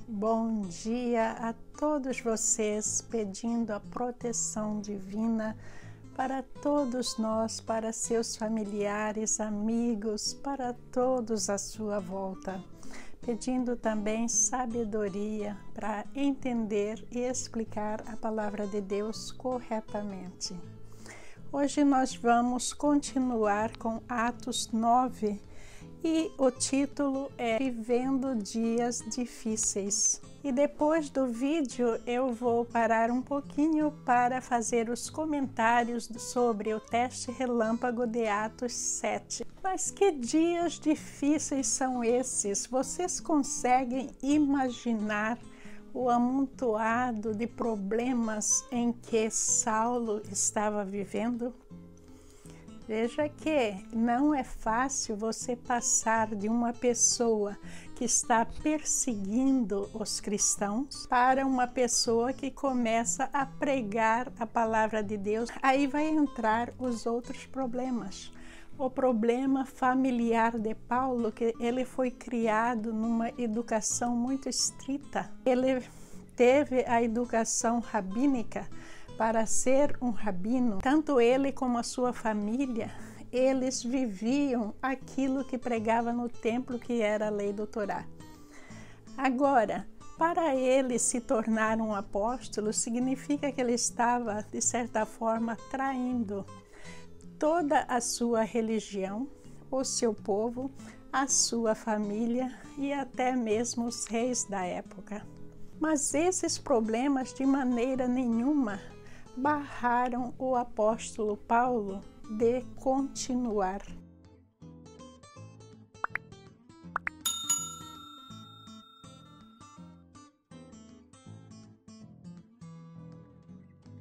Bom dia a todos vocês, pedindo a proteção divina para todos nós, para seus familiares, amigos, para todos à sua volta. Pedindo também sabedoria para entender e explicar a palavra de Deus corretamente. Hoje nós vamos continuar com Atos 9 e o título é Vivendo Dias Difíceis. E depois do vídeo eu vou parar um pouquinho para fazer os comentários sobre o teste relâmpago de Atos 7. Mas que dias difíceis são esses? Vocês conseguem imaginar o amontoado de problemas em que Saulo estava vivendo? Veja que não é fácil você passar de uma pessoa que está perseguindo os cristãos para uma pessoa que começa a pregar a palavra de Deus. Aí vai entrar os outros problemas. O problema familiar de Paulo, que ele foi criado numa educação muito estrita. Ele teve a educação rabínica para ser um rabino. Tanto ele como a sua família, eles viviam aquilo que pregava no templo, que era a lei do Torá. Agora, para ele se tornar um apóstolo, significa que ele estava, de certa forma, traindo toda a sua religião, o seu povo, a sua família e até mesmo os reis da época. Mas esses problemas, de maneira nenhuma, barraram o apóstolo Paulo de continuar.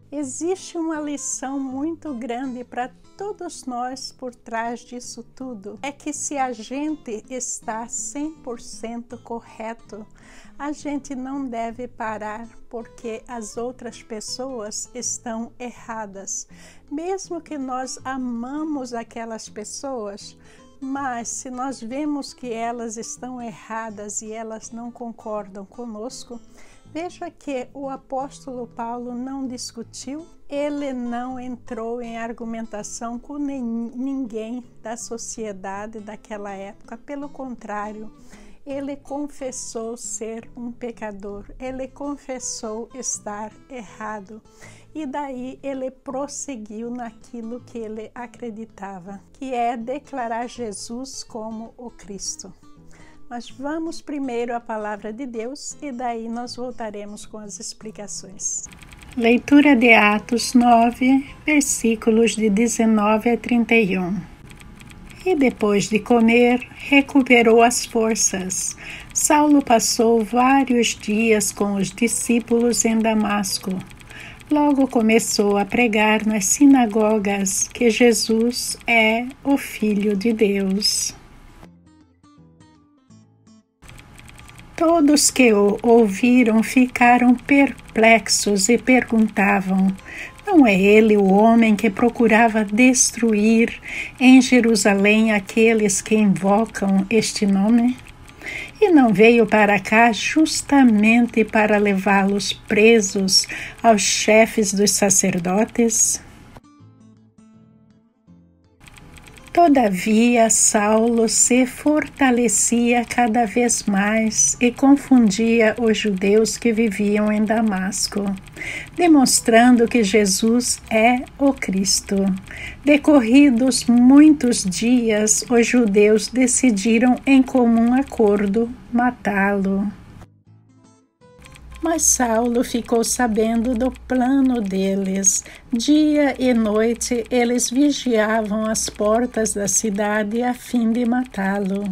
Existe uma lição muito grande para todos nós por trás disso tudo. É que se a gente está 100% correto, a gente não deve parar porque as outras pessoas estão erradas. Mesmo que nós amamos aquelas pessoas, mas se nós vemos que elas estão erradas e elas não concordam conosco, veja que o apóstolo Paulo não discutiu, ele não entrou em argumentação com ninguém da sociedade daquela época. Pelo contrário, ele confessou ser um pecador, ele confessou estar errado. E daí ele prosseguiu naquilo que ele acreditava, que é declarar Jesus como o Cristo. Mas vamos primeiro à palavra de Deus e daí nós voltaremos com as explicações. Leitura de Atos 9, versículos de 19 a 31. E depois de comer, recuperou as forças. Saulo passou vários dias com os discípulos em Damasco. Logo começou a pregar nas sinagogas que Jesus é o Filho de Deus. Todos que o ouviram ficaram perplexos e perguntavam: não é ele o homem que procurava destruir em Jerusalém aqueles que invocam este nome? E não veio para cá justamente para levá-los presos aos chefes dos sacerdotes? Todavia, Saulo se fortalecia cada vez mais e confundia os judeus que viviam em Damasco, demonstrando que Jesus é o Cristo. Decorridos muitos dias, os judeus decidiram em comum acordo matá-lo. Mas Saulo ficou sabendo do plano deles. Dia e noite eles vigiavam as portas da cidade a fim de matá-lo.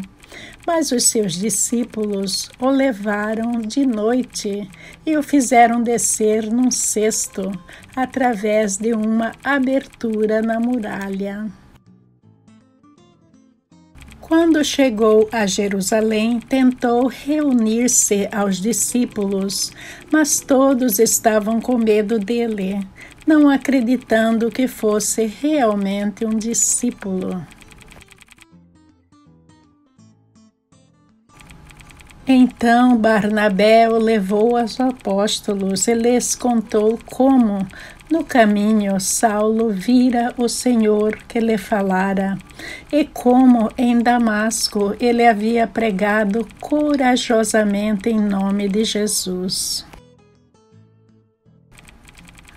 Mas os seus discípulos o levaram de noite e o fizeram descer num cesto através de uma abertura na muralha. Quando chegou a Jerusalém, tentou reunir-se aos discípulos, mas todos estavam com medo dele, não acreditando que fosse realmente um discípulo. Então Barnabé o levou aos apóstolos e lhes contou como, no caminho, Saulo vira o Senhor que lhe falara, e como em Damasco ele havia pregado corajosamente em nome de Jesus.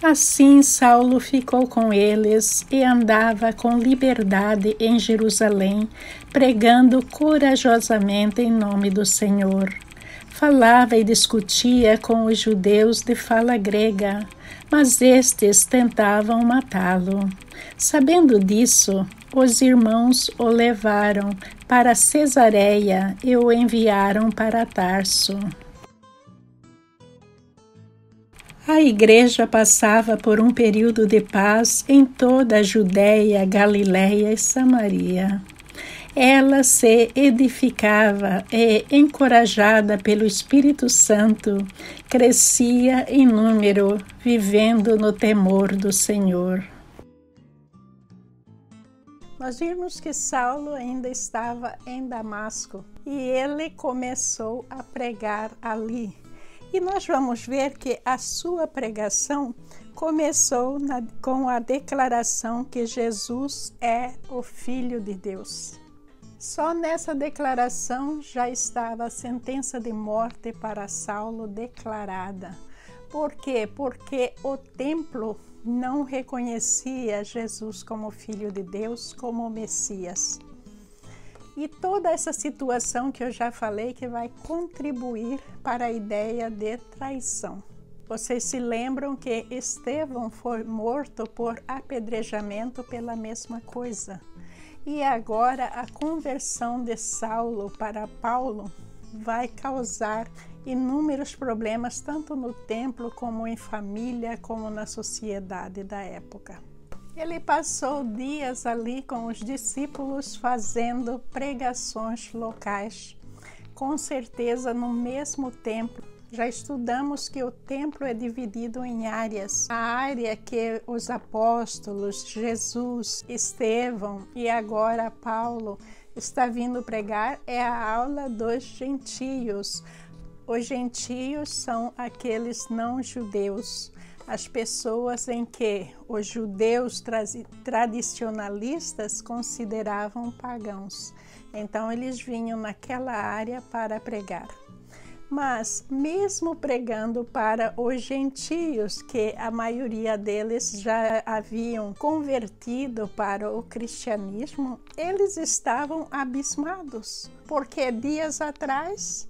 Assim Saulo ficou com eles e andava com liberdade em Jerusalém, pregando corajosamente em nome do Senhor. Falava e discutia com os judeus de fala grega, mas estes tentavam matá-lo. Sabendo disso, os irmãos o levaram para Cesareia e o enviaram para Tarso. A igreja passava por um período de paz em toda a Judéia, Galiléia e Samaria. Ela se edificava e, encorajada pelo Espírito Santo, crescia em número, vivendo no temor do Senhor. Nós vimos que Saulo ainda estava em Damasco e ele começou a pregar ali. E nós vamos ver que a sua pregação começou com a declaração que Jesus é o Filho de Deus. Só nessa declaração já estava a sentença de morte para Saulo declarada. Por quê? Porque o templo não reconhecia Jesus como Filho de Deus, como Messias. E toda essa situação que eu já falei que vai contribuir para a ideia de traição. Vocês se lembram que Estevão foi morto por apedrejamento pela mesma coisa. E agora a conversão de Saulo para Paulo vai causar inúmeros problemas tanto no templo como em família, como na sociedade da época. Ele passou dias ali com os discípulos fazendo pregações locais, com certeza no mesmo templo. Já estudamos que o templo é dividido em áreas. A área que os apóstolos, Jesus, Estevão e agora Paulo está vindo pregar é a aula dos gentios. Os gentios são aqueles não judeus. As pessoas em que os judeus tradicionalistas consideravam pagãos. Então, eles vinham naquela área para pregar. Mas, mesmo pregando para os gentios, que a maioria deles já haviam convertido para o cristianismo, eles estavam abismados, porque dias atrás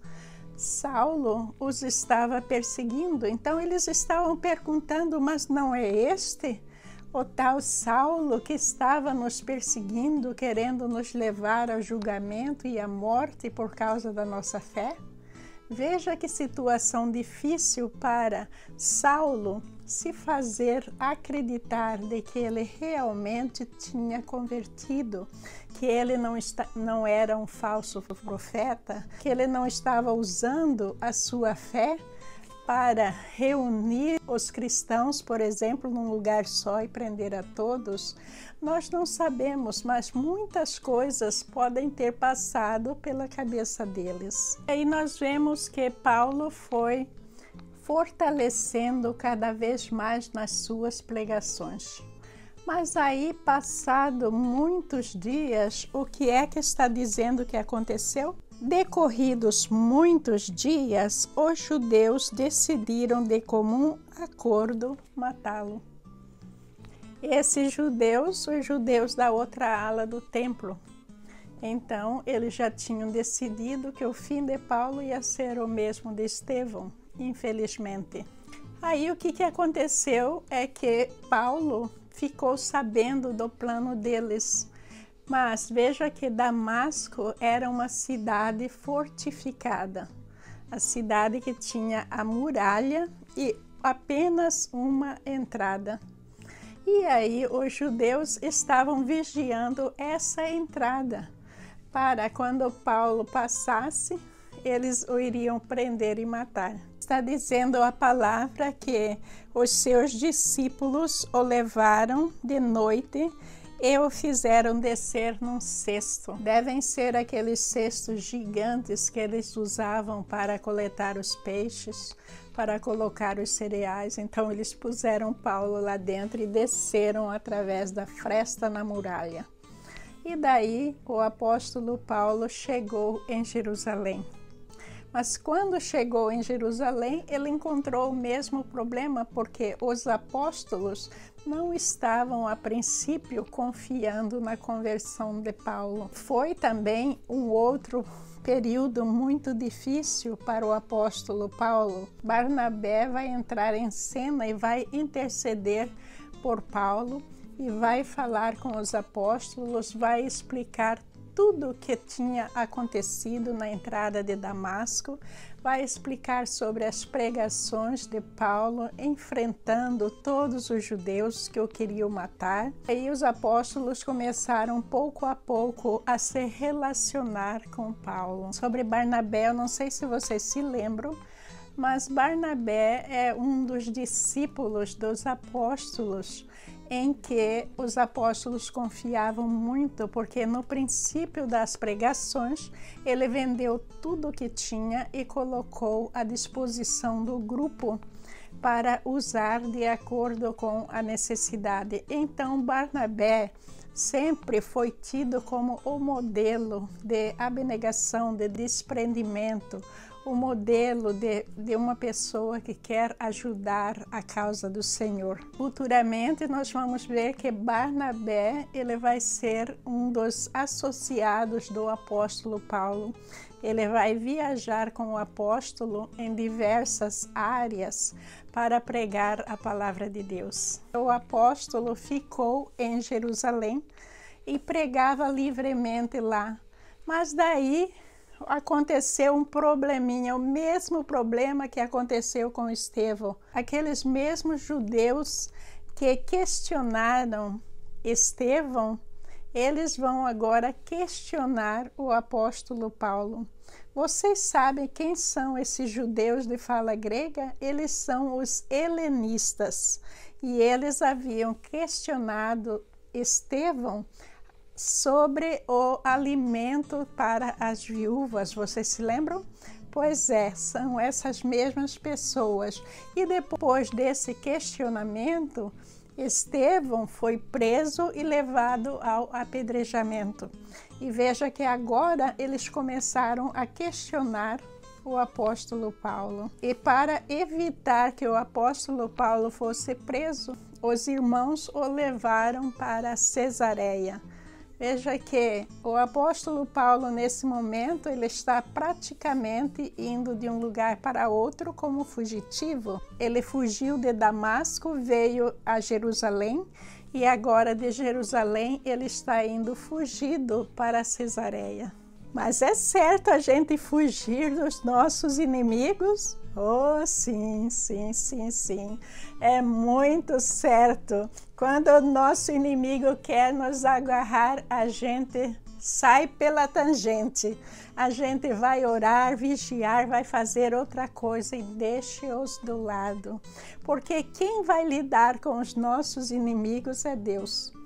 Saulo os estava perseguindo, então eles estavam perguntando, mas não é este o tal Saulo que estava nos perseguindo, querendo nos levar ao julgamento e à morte por causa da nossa fé? Veja que situação difícil para Saulo se fazer acreditar de que ele realmente tinha convertido, que ele não era um falso profeta, que ele não estava usando a sua fé para reunir os cristãos, por exemplo, num lugar só e prender a todos. Nós não sabemos, mas muitas coisas podem ter passado pela cabeça deles. Aí nós vemos que Paulo foi fortalecendo cada vez mais nas suas pregações. Mas aí, passado muitos dias, o que é que está dizendo que aconteceu? Decorridos muitos dias, os judeus decidiram de comum acordo matá-lo. Esses judeus, os judeus da outra ala do templo. Então, eles já tinham decidido que o fim de Paulo ia ser o mesmo de Estevão, infelizmente. Aí, o que aconteceu é que Paulo ficou sabendo do plano deles. Mas veja que Damasco era uma cidade fortificada, a cidade que tinha a muralha e apenas uma entrada. E aí os judeus estavam vigiando essa entrada, para quando Paulo passasse, eles o iriam prender e matar. Está dizendo a palavra que os seus discípulos o levaram de noite e o fizeram descer num cesto. Devem ser aqueles cestos gigantes que eles usavam para coletar os peixes, para colocar os cereais. Então eles puseram Paulo lá dentro e desceram através da fresta na muralha. E daí o apóstolo Paulo chegou em Jerusalém. Mas quando chegou em Jerusalém, ele encontrou o mesmo problema, porque os apóstolos não estavam, a princípio, confiando na conversão de Paulo. Foi também um outro período muito difícil para o apóstolo Paulo. Barnabé vai entrar em cena e vai interceder por Paulo e vai falar com os apóstolos, vai explicar tudo o que tinha acontecido na entrada de Damasco, vai explicar sobre as pregações de Paulo enfrentando todos os judeus que o queriam matar. E os apóstolos começaram pouco a pouco a se relacionar com Paulo. Sobre Barnabé, eu não sei se vocês se lembram, mas Barnabé é um dos discípulos dos apóstolos em que os apóstolos confiavam muito, porque no princípio das pregações ele vendeu tudo o que tinha e colocou à disposição do grupo para usar de acordo com a necessidade. Então Barnabé sempre foi tido como o modelo de abnegação, de desprendimento, o modelo de uma pessoa que quer ajudar a causa do Senhor. Futuramente nós vamos ver que Barnabé ele vai ser um dos associados do apóstolo Paulo. Ele vai viajar com o apóstolo em diversas áreas para pregar a palavra de Deus. O apóstolo ficou em Jerusalém e pregava livremente lá, mas daí aconteceu um probleminha, o mesmo problema que aconteceu com Estevão. Aqueles mesmos judeus que questionaram Estevão, eles vão agora questionar o apóstolo Paulo. Vocês sabem quem são esses judeus de fala grega? Eles são os helenistas. E eles haviam questionado Estevão sobre o alimento para as viúvas. Vocês se lembram? Pois é, são essas mesmas pessoas. E depois desse questionamento, Estevão foi preso e levado ao apedrejamento. E veja que agora eles começaram a questionar o apóstolo Paulo. E para evitar que o apóstolo Paulo fosse preso, os irmãos o levaram para Cesareia. Veja que o apóstolo Paulo, nesse momento, ele está praticamente indo de um lugar para outro como fugitivo. Ele fugiu de Damasco, veio a Jerusalém e agora de Jerusalém ele está indo fugido para Cesareia. Mas é certo a gente fugir dos nossos inimigos? Oh, sim, sim, sim, sim. É muito certo. Quando o nosso inimigo quer nos agarrar, a gente sai pela tangente. A gente vai orar, vigiar, vai fazer outra coisa e deixe-os do lado. Porque quem vai lidar com os nossos inimigos é Deus.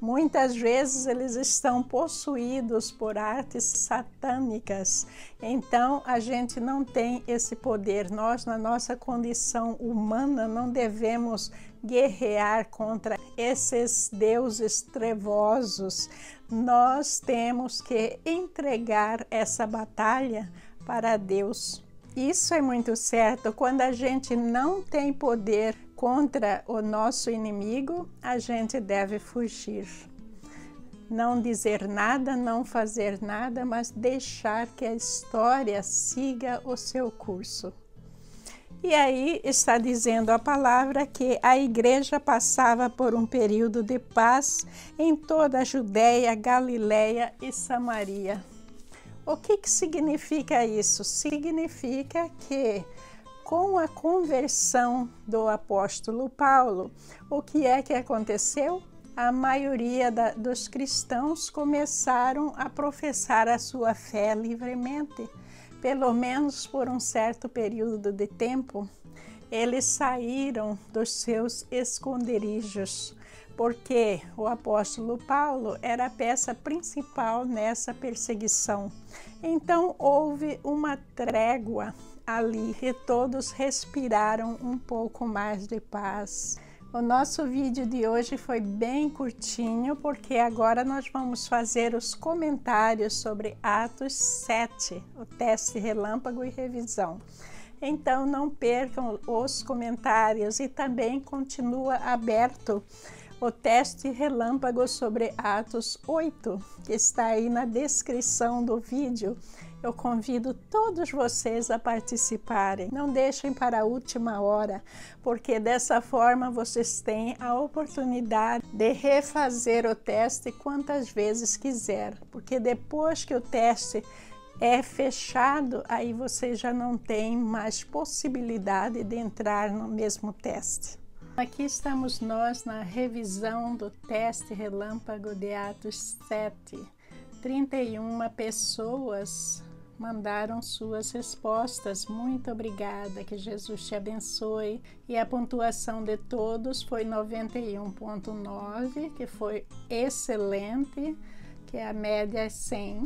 Muitas vezes eles estão possuídos por artes satânicas, então a gente não tem esse poder. Nós, na nossa condição humana, não devemos guerrear contra esses deuses trevosos. Nós temos que entregar essa batalha para Deus. Isso é muito certo. Quando a gente não tem poder contra o nosso inimigo, a gente deve fugir. Não dizer nada, não fazer nada, mas deixar que a história siga o seu curso. E aí está dizendo a palavra que a igreja passava por um período de paz em toda a Judéia, Galiléia e Samaria. O que significa isso? Significa que com a conversão do apóstolo Paulo, o que é que aconteceu? A maioria dos cristãos começaram a professar a sua fé livremente. Pelo menos por um certo período de tempo, eles saíram dos seus esconderijos porque o apóstolo Paulo era a peça principal nessa perseguição. Então houve uma trégua ali e todos respiraram um pouco mais de paz. O nosso vídeo de hoje foi bem curtinho, porque agora nós vamos fazer os comentários sobre Atos 7, o teste relâmpago e revisão. Então não percam os comentários e também continua aberto o teste relâmpago sobre Atos 8, que está aí na descrição do vídeo. Eu convido todos vocês a participarem. Não deixem para a última hora, porque dessa forma vocês têm a oportunidade de refazer o teste quantas vezes quiser, porque depois que o teste é fechado, aí você já não tem mais possibilidade de entrar no mesmo teste. Aqui estamos nós na revisão do teste relâmpago de Atos 7. 31 pessoas mandaram suas respostas. Muito obrigada, que Jesus te abençoe. E a pontuação de todos foi 91,9, que foi excelente, que a média é 100.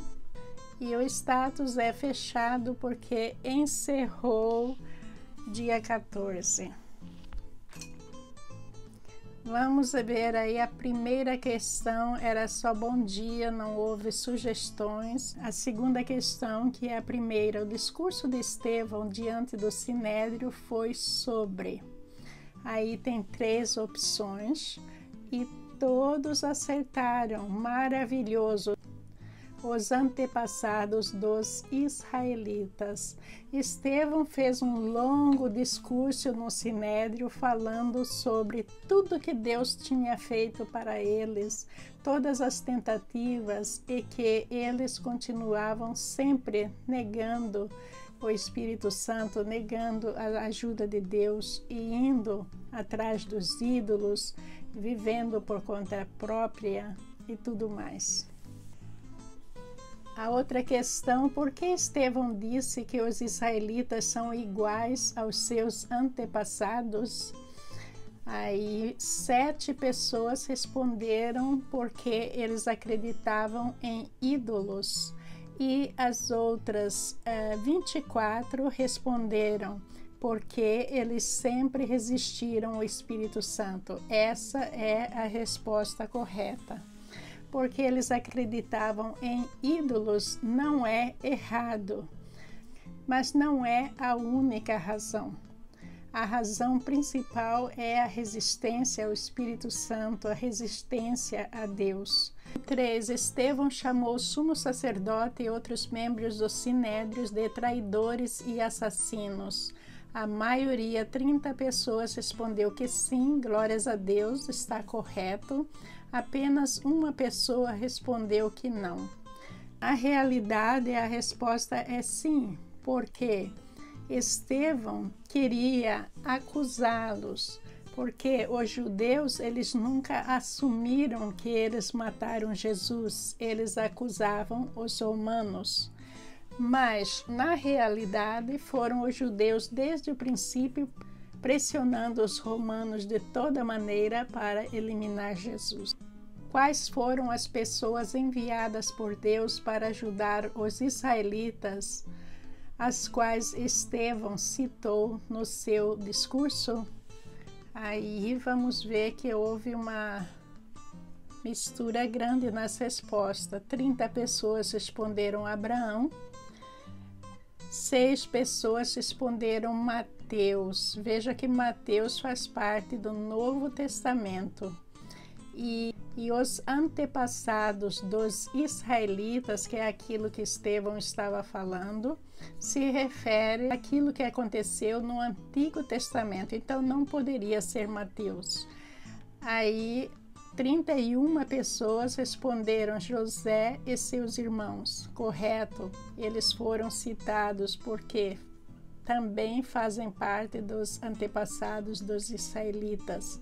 E o status é fechado porque encerrou dia 14. Vamos ver aí, a primeira questão era só bom dia, não houve sugestões. A segunda questão, que é a primeira, o discurso de Estevão diante do Sinédrio foi sobre. Aí tem 3 opções e todos acertaram, maravilhoso. Os antepassados dos israelitas. Estevão fez um longo discurso no Sinédrio falando sobre tudo que Deus tinha feito para eles, todas as tentativas e que eles continuavam sempre negando o Espírito Santo, negando a ajuda de Deus e indo atrás dos ídolos, vivendo por conta própria e tudo mais. A outra questão, por que Estevão disse que os israelitas são iguais aos seus antepassados? Aí 7 pessoas responderam porque eles acreditavam em ídolos e as outras 24 responderam porque eles sempre resistiram ao Espírito Santo. Essa é a resposta correta. Porque eles acreditavam em ídolos não é errado, mas não é a única razão. A razão principal é a resistência ao Espírito Santo, a resistência a Deus. 3. Estevão chamou o sumo sacerdote e outros membros dos sinédrios de traidores e assassinos. A maioria, 30 pessoas, respondeu que sim, glórias a Deus, está correto. Apenas uma pessoa respondeu que não. A realidade, a resposta é sim, porque Estevão queria acusá-los, porque os judeus, eles nunca assumiram que eles mataram Jesus, eles acusavam os romanos. Mas, na realidade, foram os judeus desde o princípio pressionando os romanos de toda maneira para eliminar Jesus. Quais foram as pessoas enviadas por Deus para ajudar os israelitas, as quais Estevão citou no seu discurso? Aí vamos ver que houve uma mistura grande nas respostas. 30 pessoas responderam Abraão, 6 pessoas responderam Mateus. Veja que Mateus faz parte do Novo Testamento. E os antepassados dos israelitas, que é aquilo que Estevão estava falando, se refere àquilo que aconteceu no Antigo Testamento. Então não poderia ser Mateus. Aí 31 pessoas responderam José e seus irmãos. Correto, eles foram citados porque também fazem parte dos antepassados dos israelitas.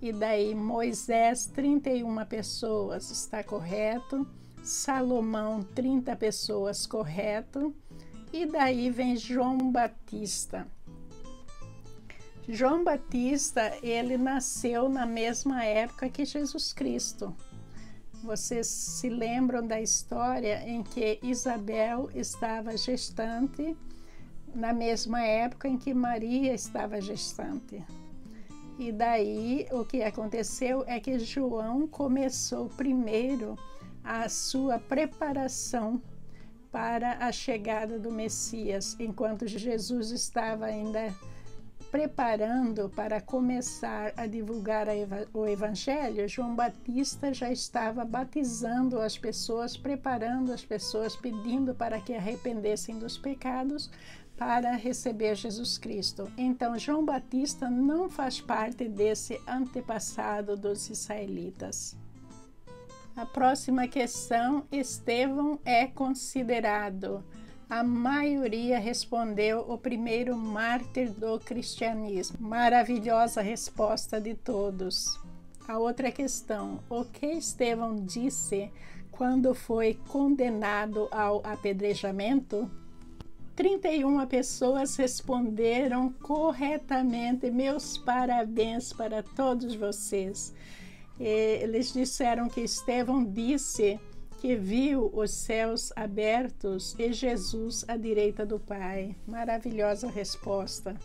E daí Moisés, 31 pessoas, está correto. Salomão, 30 pessoas, correto. E daí vem João Batista. João Batista, ele nasceu na mesma época que Jesus Cristo. Vocês se lembram da história em que Isabel estava gestante na mesma época em que Maria estava gestante. E daí o que aconteceu é que João começou primeiro a sua preparação para a chegada do Messias, enquanto Jesus estava ainda preparando para começar a divulgar o Evangelho. João Batista já estava batizando as pessoas, preparando as pessoas, pedindo para que arrependessem dos pecados para receber Jesus Cristo. Então, João Batista não faz parte desse antepassado dos israelitas. A próxima questão: Estevão é considerado. A maioria respondeu o primeiro mártir do cristianismo. Maravilhosa resposta de todos. A outra questão: o que Estevão disse quando foi condenado ao apedrejamento? 31 pessoas responderam corretamente. Meus parabéns para todos vocês. Eles disseram que Estevão disse que viu os céus abertos e Jesus à direita do Pai. Maravilhosa resposta.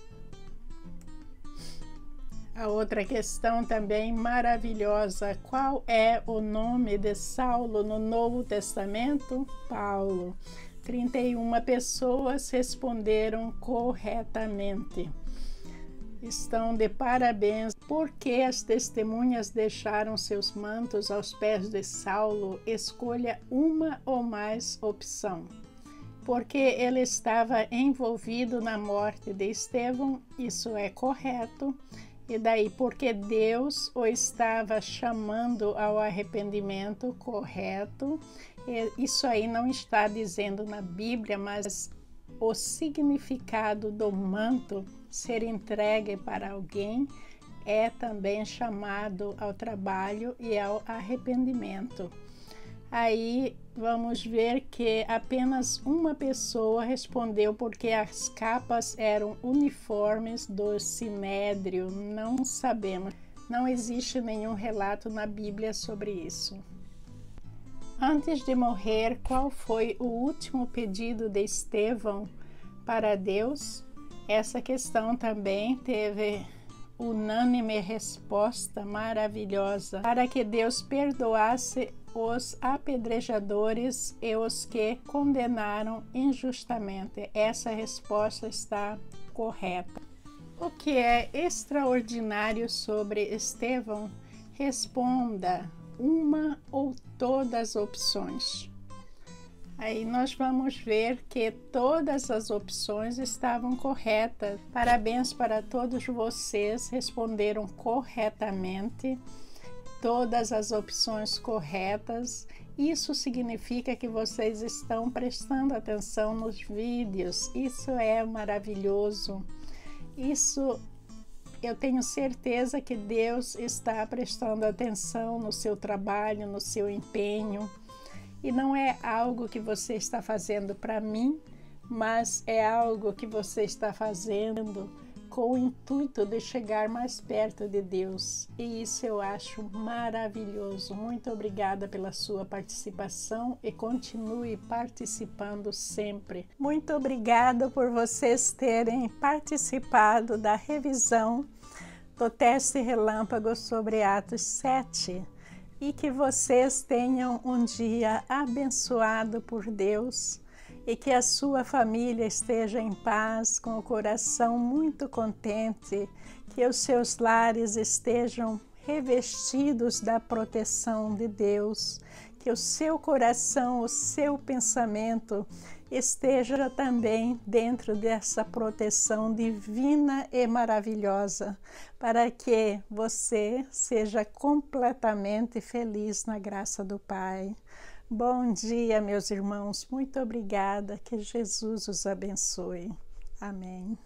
A outra questão também maravilhosa: qual é o nome de Saulo no Novo Testamento? Paulo. 31 pessoas responderam corretamente. Estão de parabéns. Porque as testemunhas deixaram seus mantos aos pés de Saulo? Escolha uma ou mais opção. Porque ele estava envolvido na morte de Estevão, isso é correto. E daí, porque Deus o estava chamando ao arrependimento, correto. Isso aí não está dizendo na Bíblia, mas o significado do manto ser entregue para alguém é também chamado ao trabalho e ao arrependimento. Aí vamos ver que apenas uma pessoa respondeu porque as capas eram uniformes do Sinédrio. Não sabemos, não existe nenhum relato na Bíblia sobre isso. Antes de morrer, qual foi o último pedido de Estevão para Deus? Essa questão também teve unânime resposta maravilhosa: para que Deus perdoasse os apedrejadores e os que condenaram injustamente. Essa resposta está correta. O que é extraordinário sobre Estevão? Responda uma ou todas as opções. Aí nós vamos ver que todas as opções estavam corretas. Parabéns para todos vocês, responderam corretamente todas as opções corretas. Isso significa que vocês estão prestando atenção nos vídeos. Isso é maravilhoso. Isso eu tenho certeza que Deus está prestando atenção no seu trabalho, no seu empenho. E não é algo que você está fazendo para mim, mas é algo que você está fazendo com o intuito de chegar mais perto de Deus. E isso eu acho maravilhoso. Muito obrigada pela sua participação e continue participando sempre. Muito obrigada por vocês terem participado da revisão do teste relâmpago sobre Atos 7. E que vocês tenham um dia abençoado por Deus e que a sua família esteja em paz, com o coração muito contente, que os seus lares estejam revestidos da proteção de Deus, que o seu coração, o seu pensamento esteja também dentro dessa proteção divina e maravilhosa, para que você seja completamente feliz na graça do Pai. Bom dia, meus irmãos. Muito obrigada. Que Jesus os abençoe. Amém.